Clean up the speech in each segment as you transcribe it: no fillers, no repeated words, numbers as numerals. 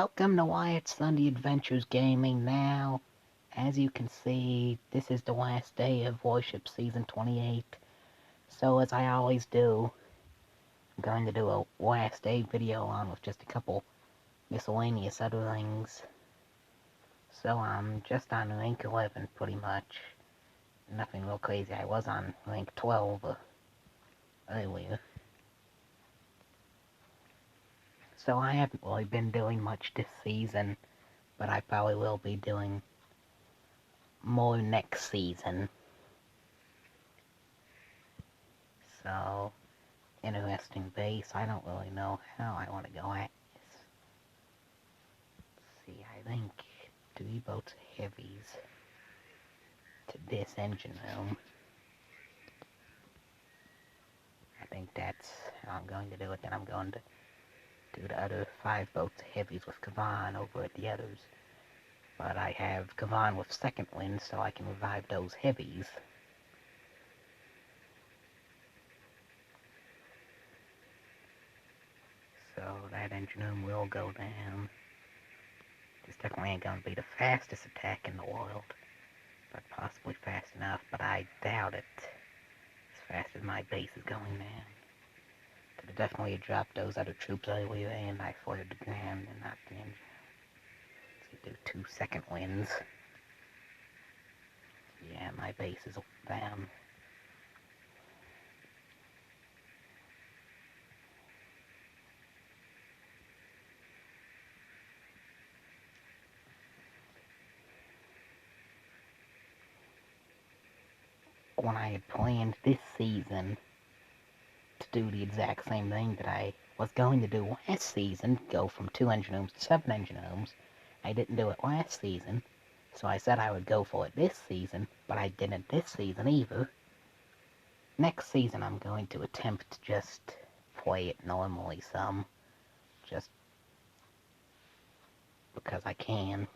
Welcome to Wyatt's Sunday Adventures Gaming. Now, as you can see, this is the last day of Warships Season 28. So, as I always do, I'm going to do a last day video on with just a couple miscellaneous other things. So, I'm just on rank 11 pretty much. Nothing real crazy. I was on rank 12 earlier. So, I haven't really been doing much this season, but I probably will be doing more next season. So, interesting base. I don't really know how I want to go at this. Let's see, I think 3 boats heavies to this engine room. I think that's how I'm going to do it. Then I'm going to do the other 5 boats heavies with Kavan over at the others. But I have Kavan with second wind, so I can revive those heavies. So that engine room will go down. This definitely ain't going to be the fastest attack in the world, but possibly fast enough, but I doubt it. As fast as my base is going down. Could have definitely dropped those other troops earlier, and I flared the ground and not the engine. Let's see, do 2 second winds. Yeah, my base is down. When I had planned this season to do the exact same thing that I was going to do last season, go from 2 engine rooms to 7 engine rooms, I didn't do it last season, so I said I would go for it this season, but I didn't this season either. Next season I'm going to attempt to just play it normally some, just because I can.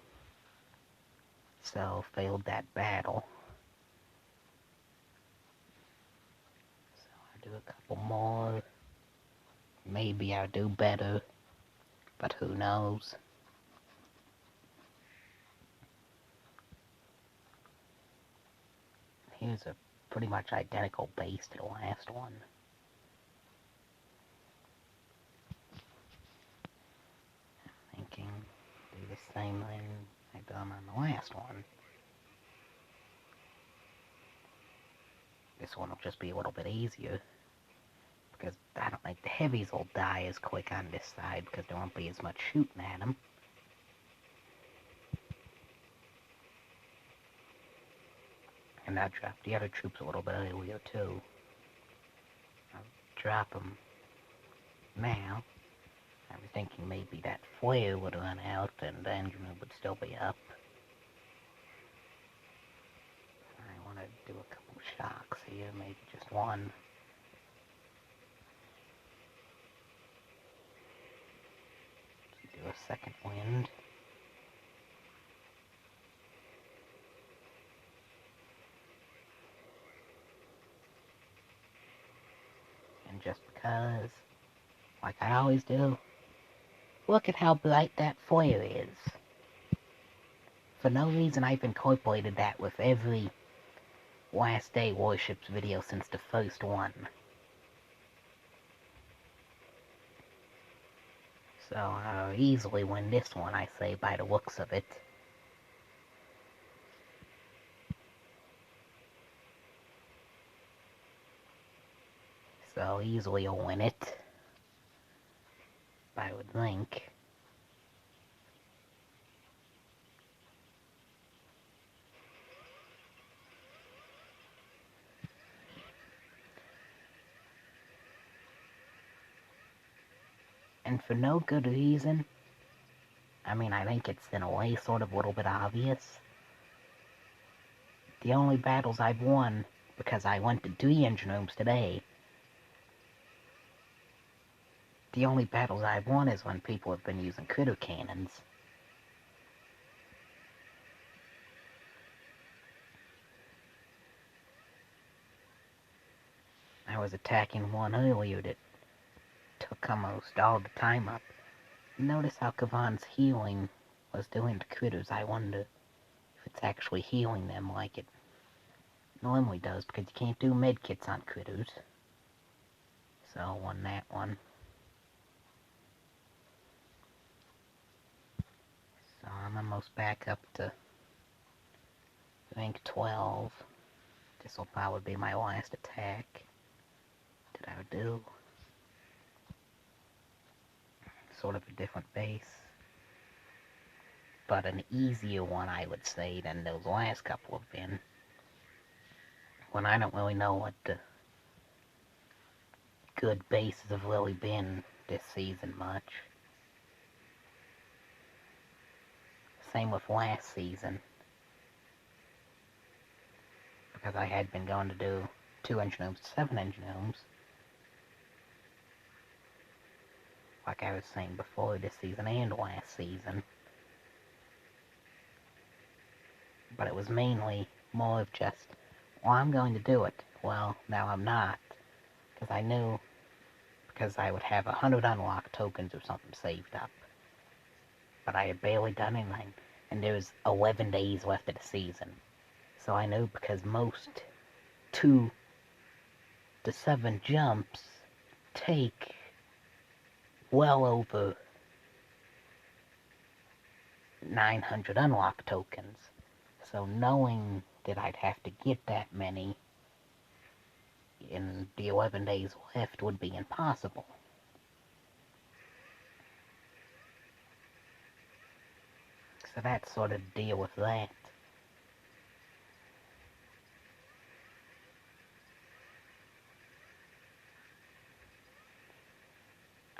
So, failed that battle. So, I'll do a couple more. Maybe I'll do better, but who knows. Here's a pretty much identical base to the last one. Thinking, do the same thing I've done on the last one. This one will just be a little bit easier, because I don't think the heavies will die as quick on this side, because there won't be as much shooting at them. And I'll drop the other troops a little bit earlier too. I'll drop them now. I was thinking maybe that flare would run out and the engine would still be up. I want to do a couple shocks here, maybe just one. Do a second wind. And just because, like I always do, look at how bright that flare is. For no reason I've incorporated that with every last day Warships video since the first one. So I'll easily win this one, I say, by the looks of it. So easily I'll win it, I would think. And for no good reason. I mean, I think it's in a way sort of a little bit obvious. The only battles I've won, because I went to 3 engine rooms today, the only battles I've won is when people have been using critter cannons. I was attacking one earlier that took almost all the time up. Notice how Kavan's healing was doing to critters. I wonder if it's actually healing them like it normally does, because you can't do medkits on critters. So, won that one. So, I'm almost back up to rank 12. This will probably be my last attack that I would do. Sort of a different base, but an easier one, I would say, than those last couple have been. When I don't really know what the good bases have really been this season much. Same with last season, because I had been going to do 2 engine rooms, 7 engine rooms, like I was saying before, this season and last season. But it was mainly more of just, well, I'm going to do it. Well, now I'm not, because I knew, because I would have 100 unlock tokens or something saved up. But I had barely done anything, and there was 11 days left of the season. So I knew, because most 2 to 7 jumps take well over 900 unlock tokens. So knowing that I'd have to get that many in the 11 days left would be impossible. So that's sort of the deal with that.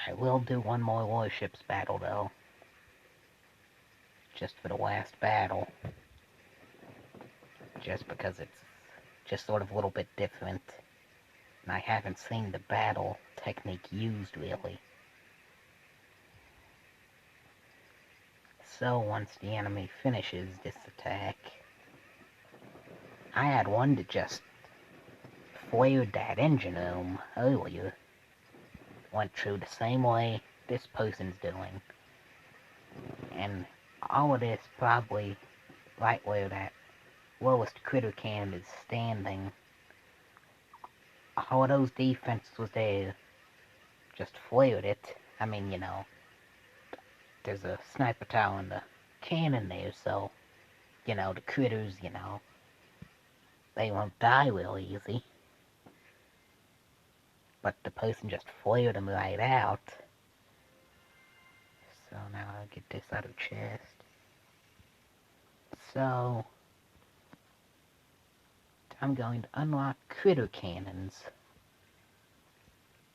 I will do one more Warships battle though. Just for the last battle. Just because it's just sort of a little bit different. And I haven't seen the battle technique used really. So once the enemy finishes this attack, I had one that just flared that engine room earlier. Went through the same way this person's doing. And all of this probably right where that lowest critter cannon is standing. All of those defenses was there. Just flared it. I mean, you know, there's a sniper tower and the cannon there, so, you know, the critters, you know, they won't die real easy. But the person just flared them right out. So now I'll get this out of the chest. So, I'm going to unlock critter cannons.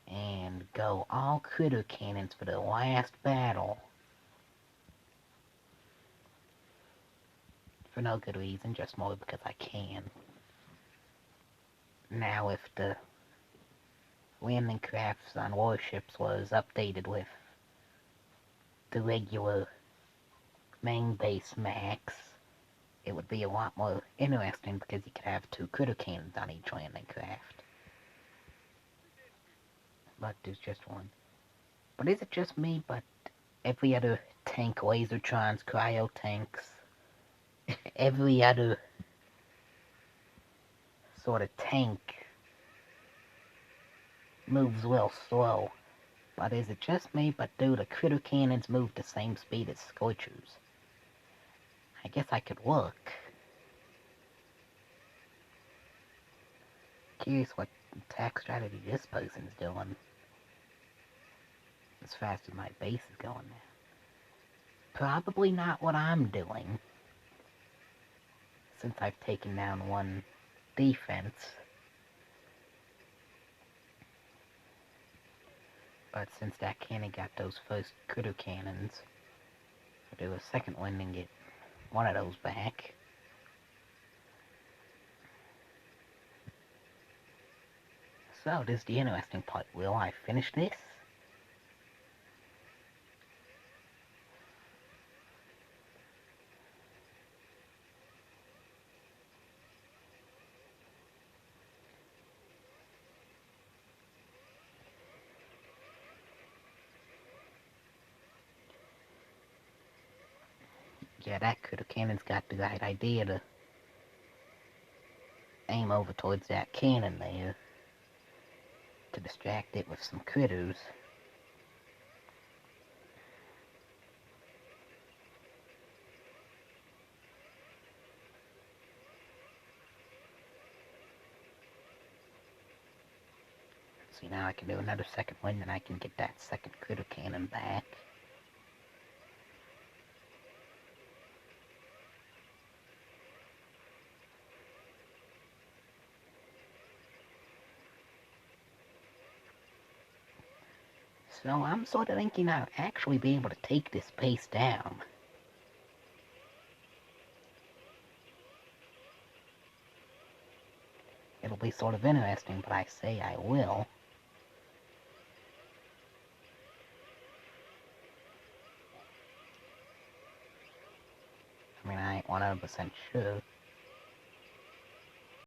And go all critter cannons for the last battle. For no good reason, just more because I can. Now if the landing crafts on warships was updated with the regular main base max, it would be a lot more interesting because you could have 2 critter cannons on each landing craft. But there's just one. But is it just me, but every other tank, lasertrons, cryo tanks, every other sort of tank moves real slow? But is it just me, but do the critter cannons move the same speed as Scorchers? I guess I could look. Curious what attack strategy this person's doing. As fast as my base is going now. Probably not what I'm doing. Since I've taken down 1 defense. But since that cannon got those first critter cannons, I'll do a second one and get one of those back. So, this is the interesting part. Will I finish this? Yeah, that critter cannon's got the right idea to aim over towards that cannon there to distract it with some critters. See, now I can do another second wind and I can get that second critter cannon back. So I'm sort of thinking I'll actually be able to take this pace down. It'll be sort of interesting, but I say I will. I mean, I ain't 100% sure.